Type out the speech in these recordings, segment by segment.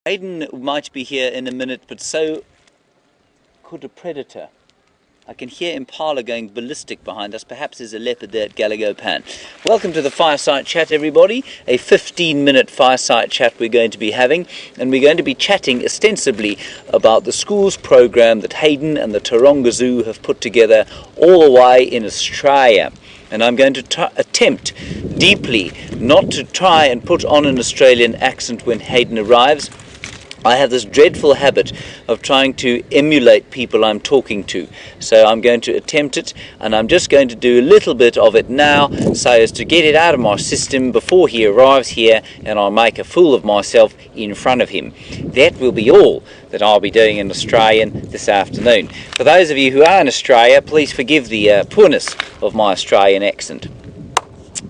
Hayden might be here in a minute, but so could a predator. I can hear Impala going ballistic behind us. Perhaps there's a leopard there at Gallagher Pan. Welcome to the Fireside Chat, everybody. A 15-minute Fireside Chat we're going to be having, and we're going to be chatting ostensibly about the school's program that Hayden and the Taronga Zoo have put together all the way in Australia. And I'm going to attempt deeply not to try and put on an Australian accent when Hayden arrives. I have this dreadful habit of trying to emulate people I'm talking to. So I'm going to attempt it, and I'm just going to do a little bit of it now so as to get it out of my system before he arrives here, and I'll make a fool of myself in front of him. That will be all that I'll be doing in Australian this afternoon. For those of you who are in Australia, please forgive the poorness of my Australian accent.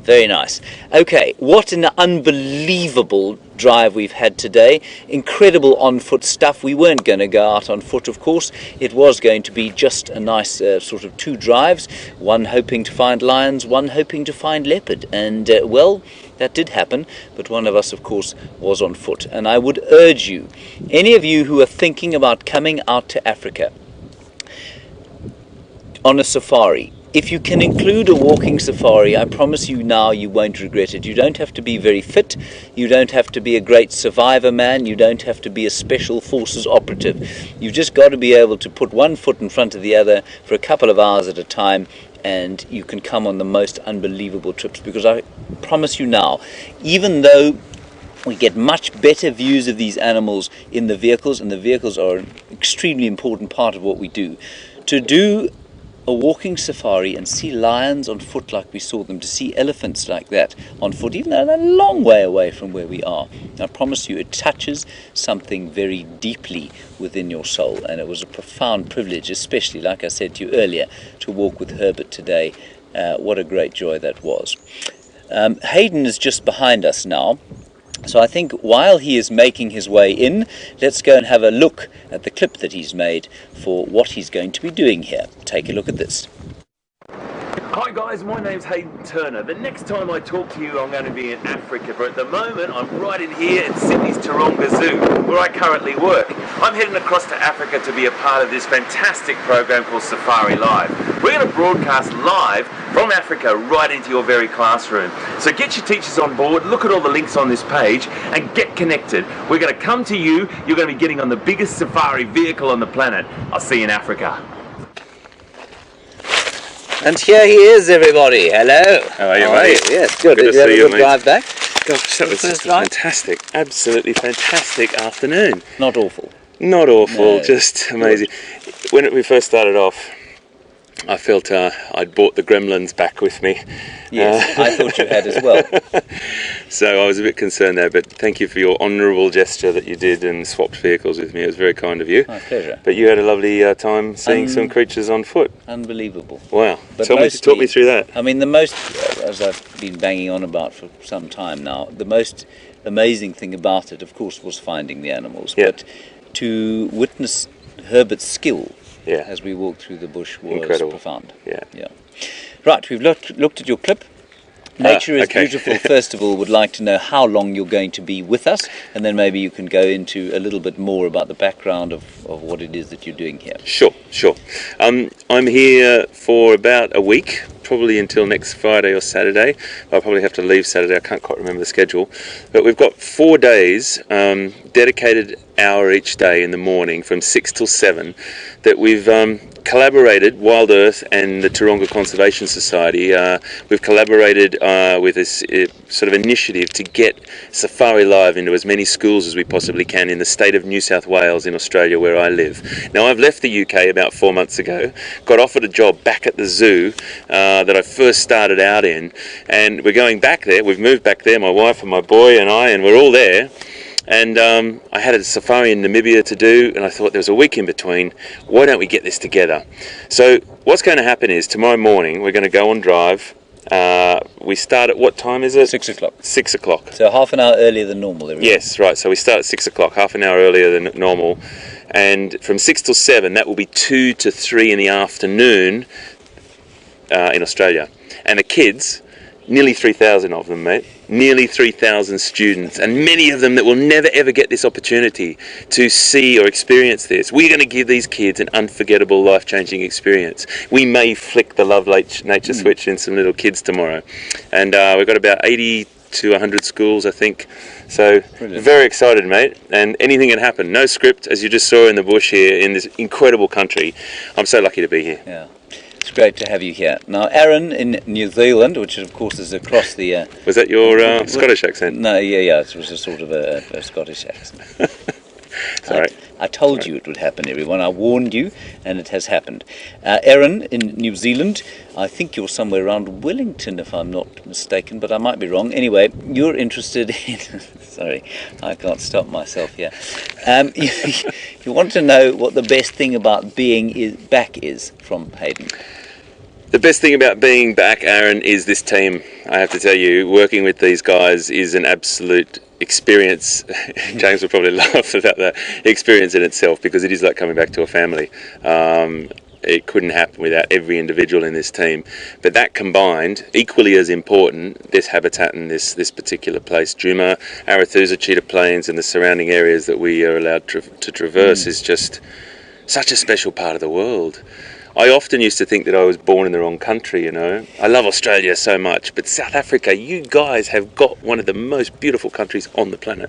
Very nice. Okay, what an unbelievable drive we've had today. Incredible on-foot stuff. We weren't going to go out on foot, of course. It was going to be just a nice sort of two drives, one hoping to find lions, one hoping to find leopard. And, well, that did happen, but one of us, of course, was on foot. And I would urge you, any of you who are thinking about coming out to Africa on a safari, if you can include a walking safari, I promise you now you won't regret it. You don't have to be very fit, you don't have to be a great survivor man, you don't have to be a special forces operative. You've just got to be able to put one foot in front of the other for a couple of hours at a time, and you can come on the most unbelievable trips. Because I promise you now, even though we get much better views of these animals in the vehicles, and the vehicles are an extremely important part of what we do, to do a walking safari and see lions on foot like we saw them, to see elephants like that on foot, even though they're a long way away from where we are, I promise you it touches something very deeply within your soul. And it was a profound privilege, especially, like I said to you earlier, to walk with Herbert today. What a great joy that was. Hayden is just behind us now. So I think while he is making his way in, let's go and have a look at the clip that he's made for what he's going to be doing here. Take a look at this. Hi guys, my name's Hayden Turner. The next time I talk to you I'm going to be in Africa, but at the moment I'm right in here in Sydney's Taronga Zoo, where I currently work. I'm heading across to Africa to be a part of this fantastic program called Safari Live. We're going to broadcast live from Africa right into your very classroom. So get your teachers on board, look at all the links on this page and get connected. We're going to come to you, you're going to be getting on the biggest safari vehicle on the planet. I'll see you in Africa. And here he is, everybody. Hello. How are you, mate? Yes, good. Good Did to you have see a you, good mate. drive back? Gosh, that was just a fantastic, absolutely fantastic afternoon. Not awful. Not awful, No. just amazing. When we first started off, I felt I'd brought the gremlins back with me. Yes, I thought you had as well. So I was a bit concerned there, but thank you for your honourable gesture that you did and swapped vehicles with me. It was very kind of you. My pleasure. But you had a lovely time seeing some creatures on foot. Unbelievable. Wow. But Talk me through that. I mean, the most, as I've been banging on about for some time now, the most amazing thing about it, of course, was finding the animals. Yeah. But to witness Herbert's skill Yeah. as we walked through the bush was Incredible. profound. Yeah. Right, we've looked at your clip. Nature is okay. Beautiful, first of all, would like to know how long you're going to be with us, and then maybe you can go into a little bit more about the background of what it is that you're doing here. Sure. I'm here for about a week, probably until next Friday or Saturday. I'll probably have to leave Saturday, I can't quite remember the schedule. But we've got 4 days, dedicated hour each day in the morning from 6 till 7, that we've collaborated, Wild Earth and the Taronga Conservation Society, we've collaborated with this sort of initiative to get Safari Live into as many schools as we possibly can in the state of New South Wales in Australia, where I live. Now, I've left the UK about 4 months ago, got offered a job back at the zoo that I first started out in, and we're going back there. We've moved back there, my wife and my boy and I, and we're all there. And I had a safari in Namibia to do, and I thought there was a week in between. Why don't we get this together? So what's going to happen is tomorrow morning we're going to go on drive. We start at what time is it? 6 o'clock. 6 o'clock. So half an hour earlier than normal, everyone. Yes, right. So we start at 6 o'clock, half an hour earlier than normal. And from 6 till 7, that will be 2 to 3 in the afternoon in Australia. And the kids nearly 3,000 of them, mate. Nearly 3,000 students, and many of them that will never ever get this opportunity to see or experience this. We're going to give these kids an unforgettable, life-changing experience. We may flick the love nature switch in some little kids tomorrow. And we've got about 80 to 100 schools, I think. So Brilliant. Very excited, mate. And anything can happen. No script, as you just saw in the bush here in this incredible country. I'm so lucky to be here. Yeah. It's great to have you here. Now, Aaron in New Zealand, which of course is across the... Was that your Scottish accent? No, yeah, it was a sort of a Scottish accent. Sorry. I told you it would happen, everyone. I warned you, and it has happened. Aaron in New Zealand, I think you're somewhere around Wellington, if I'm not mistaken, but I might be wrong. Anyway, you're interested in... Sorry, I can't stop myself here. You want to know what the best thing about being back is from Hayden. The best thing about being back, Aaron, is this team. I have to tell you, working with these guys is an absolute experience. James will probably laugh about that experience in itself, because it is like coming back to a family. It couldn't happen without every individual in this team. But that combined, equally as important, this habitat in this particular place, Djuma, Arathusa, Cheetah Plains, and the surrounding areas that we are allowed to traverse is just such a special part of the world. I often used to think that I was born in the wrong country, you know. I love Australia so much, but South Africa, you guys have got one of the most beautiful countries on the planet.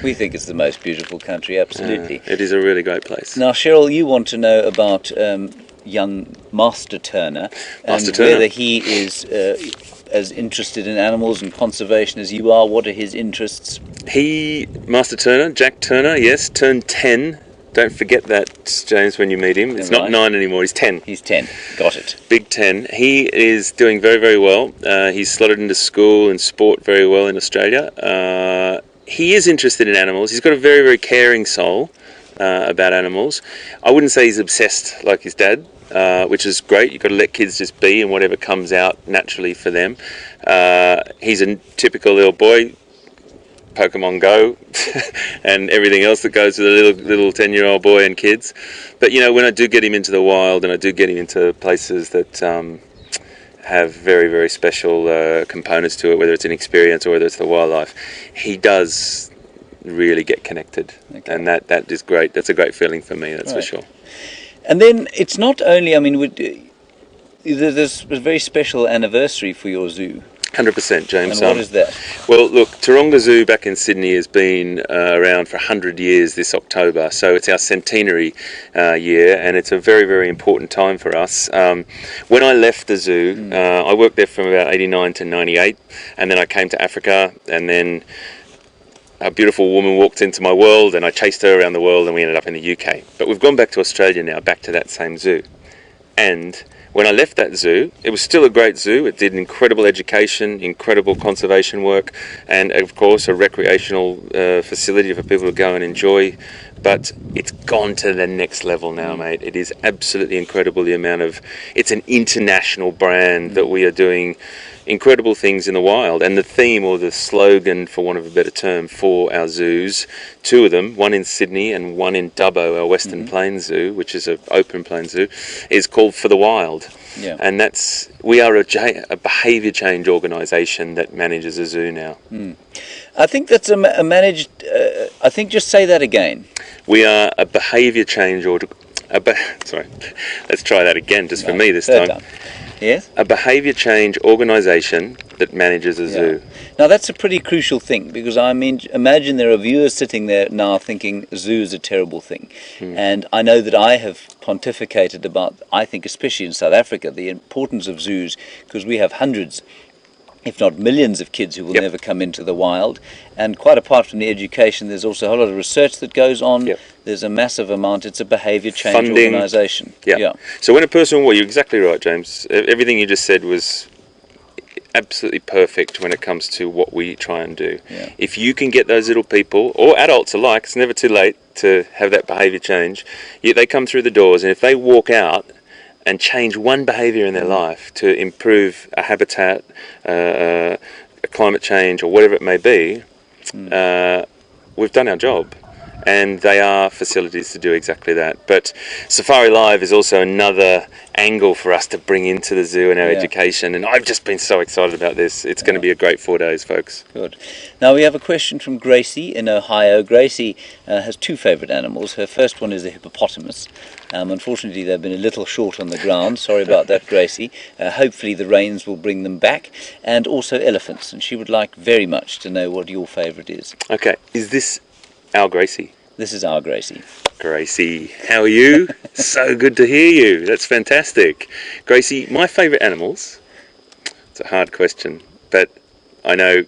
We think it's the most beautiful country, absolutely. It is a really great place. Now, Cheryl, you want to know about young Master Turner, and whether he is as interested in animals and conservation as you are. What are his interests? Master Turner, Jack Turner, yes, turned 10. Don't forget that, James, when you meet him. It's not 9 anymore, he's 10. He's 10, got it. Big 10. He is doing very, very well. He's slotted into school and sport very well in Australia. He is interested in animals. He's got a very, very caring soul about animals. I wouldn't say he's obsessed like his dad, which is great. You've got to let kids just be, and whatever comes out naturally for them. He's a typical little boy, Pokemon Go and everything else that goes with a little 10-year-old boy and kids. But, you know, when I do get him into the wild, and I do get him into places that have very, very special components to it, whether it's an experience or whether it's the wildlife, he does really get connected. Okay. And that is great. That's a great feeling for me, that's for sure. And then it's not only, I mean, there's a very special anniversary for your zoo. 100%, James. And what is that? Well, look, Taronga Zoo back in Sydney has been around for 100 years this October, so it's our centenary year, and it's a very, very important time for us. When I left the zoo, I worked there from about 89 to 98, and then I came to Africa, and then a beautiful woman walked into my world, and I chased her around the world, and we ended up in the UK. But we've gone back to Australia now, back to that same zoo. And when I left that zoo, it was still a great zoo. It did incredible education, incredible conservation work, and of course a recreational facility for people to go and enjoy. But it's gone to the next level now, mate. It is absolutely incredible the amount of... It's an international brand that we are doing incredible things in the wild. And the theme, or the slogan, for want of a better term, for our zoos, 2 of them, one in Sydney and one in Dubbo, our Western Plains Zoo, which is an open plains zoo, is called For the Wild. Yeah. And we are a behaviour change organisation that manages a zoo now. I think that's a managed... I think just say that again. We are a behaviour change... Sorry, let's try that again, just for me this time. Yes? A behaviour change organisation that manages a zoo. Now that's a pretty crucial thing, because I mean, imagine there are viewers sitting there now thinking a zoo is a terrible thing. And I know that I have pontificated about, I think especially in South Africa, the importance of zoos, because we have hundreds, if not millions, of kids who will never come into the wild. And quite apart from the education, there's also a whole lot of research that goes on. There's a massive amount. It's a behaviour change organisation. So when a person... Well, you're exactly right, James. Everything you just said was absolutely perfect when it comes to what we try and do. If you can get those little people, or adults alike, it's never too late to have that behaviour change. They come through the doors, and if they walk out and change one behaviour in their life to improve a habitat, a climate change, or whatever it may be, we've done our job. and they are facilities to do exactly that. But Safari Live is also another angle for us to bring into the zoo and our education, and I've just been so excited about this. It's going to be a great 4 days, folks. Good. Now we have a question from Gracie in Ohio. Gracie has two favourite animals. Her first one is the hippopotamus. Unfortunately, they've been a little short on the ground. Sorry about that, Gracie. Hopefully the rains will bring them back. And also elephants. And she would like very much to know what your favourite is. Okay, is this our Gracie? This is our Gracie. Gracie, how are you? So good to hear you. That's fantastic. Gracie, my favourite animals? It's a hard question, but I know...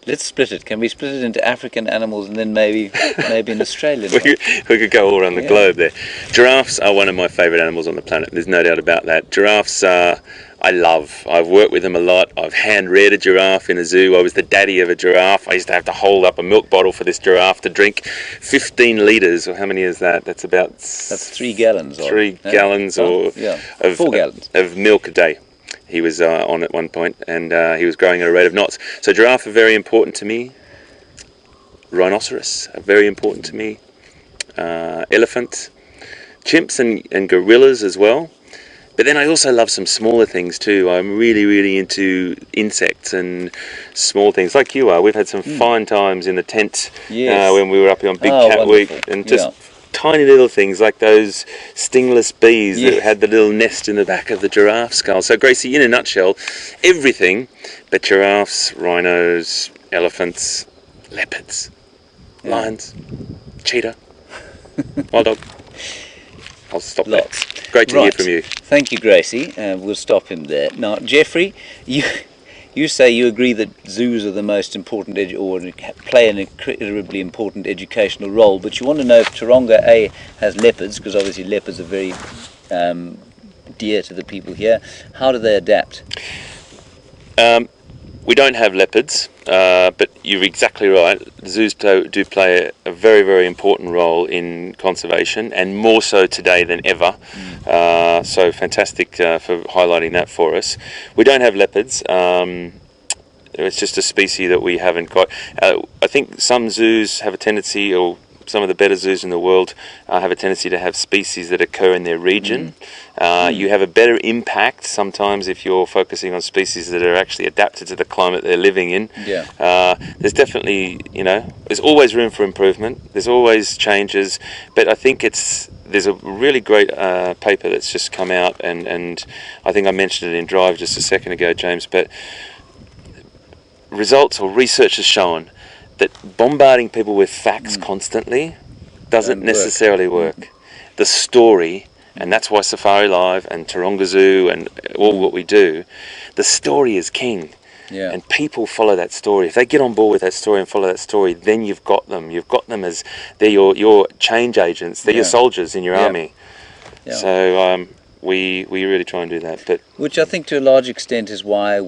Let's split it. Can we split it into African animals and then maybe an Australian one? we could go all around the globe there. Giraffes are one of my favourite animals on the planet. There's no doubt about that. Giraffes are... I love. I've worked with them a lot. I've hand-reared a giraffe in a zoo. I was the daddy of a giraffe. I used to have to hold up a milk bottle for this giraffe to drink 15 litres, or how many is that? That's about... That's 3 gallons. 3 gallons 4 gallons. of milk a day. He was on at one point, and he was growing at a rate of knots. So giraffe are very important to me. Rhinoceros are very important to me. Elephant. Chimps and gorillas as well. But then I also love some smaller things too. I'm really, really into insects and small things like you are. We've had some fine times in the tent when we were up here on Big Cat Week, and just tiny little things like those stingless bees that had the little nest in the back of the giraffe skull. So Gracie, in a nutshell, everything but giraffes, rhinos, elephants, leopards, lions, cheetah, wild dog. I'll stop there. Great to hear from you. Thank you, Gracie. We'll stop him there. Now, Jeffrey, you say you agree that zoos are the most important, or play an incredibly important educational role, but you want to know if Taronga has leopards, because obviously leopards are very dear to the people here. How do they adapt? We don't have leopards, but you're exactly right. Zoos do play a very, very important role in conservation, and more so today than ever. So fantastic for highlighting that for us. We don't have leopards. It's just a species that we haven't got. I think some zoos have a tendency, or some of the better zoos in the world have a tendency to have species that occur in their region. You have a better impact sometimes if you're focusing on species that are actually adapted to the climate they're living in. There's definitely, there's always room for improvement. There's always changes, but I think there's a really great paper that's just come out, and I think I mentioned it in Drive just a second ago, James, but results or research has shown that bombarding people with facts constantly doesn't necessarily work. The story, and that's why Safari Live and Taronga Zoo and all what we do, the story is king. And people follow that story. If they get on board with that story and follow that story, then you've got them. You've got them as they're your change agents. They're your soldiers in your army. So we really try and do that. But which I think to a large extent is why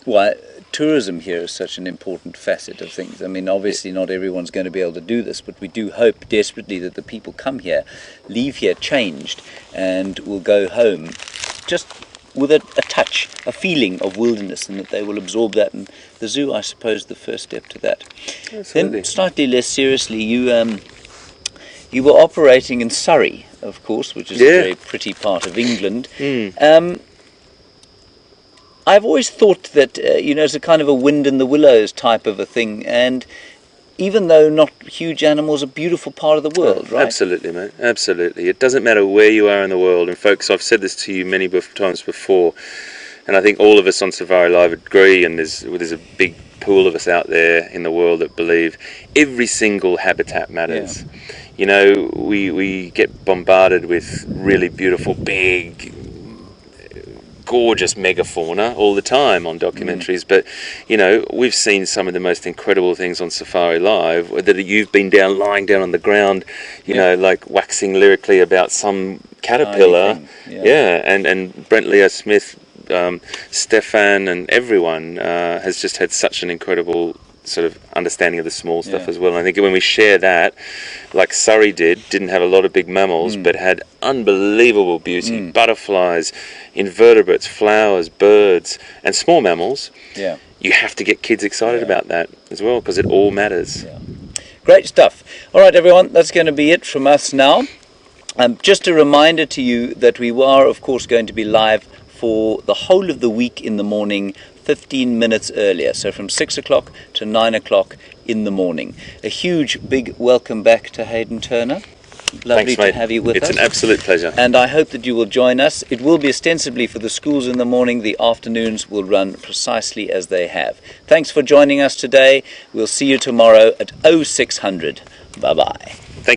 why tourism here is such an important facet of things. I mean, obviously not everyone's going to be able to do this, but we do hope desperately that the people come here, leave here changed, and will go home just with a touch, a feeling of wilderness, and that they will absorb that. And the zoo, I suppose, the first step to that. Absolutely. Then, slightly less seriously, you were operating in Surrey, of course, which is a very pretty part of England. I've always thought that, it's a kind of a wind in the willows type of a thing, and even though not huge animals, a beautiful part of the world, right? Absolutely, mate, absolutely. It doesn't matter where you are in the world, and folks, I've said this to you many times before, and I think all of us on Safari Live agree, and there's a big pool of us out there in the world that believe every single habitat matters. We get bombarded with really beautiful, big, gorgeous megafauna all the time on documentaries, but we've seen some of the most incredible things on Safari Live that you've been lying down on the ground, like waxing lyrically about some caterpillar, and Brent Leo Smith, Stefan, and everyone has just had such an incredible sort of understanding of the small stuff as well. And I think when we share that, like Surrey didn't have a lot of big mammals, but had unbelievable beauty, butterflies, invertebrates, flowers, birds, and small mammals. You have to get kids excited about that as well, because it all matters. Great stuff. All right, everyone, that's going to be it from us now. Just a reminder to you that we are, of course, going to be live for the whole of the week in the morning, 15 minutes earlier, so from 6 o'clock to 9 o'clock in the morning. A huge, big welcome back to Hayden Turner. Lovely Thanks, mate. to have you with us. It's an absolute pleasure. And I hope that you will join us. It will be ostensibly for the schools in the morning. The afternoons will run precisely as they have. Thanks for joining us today. We'll see you tomorrow at 0600. Bye-bye. Thank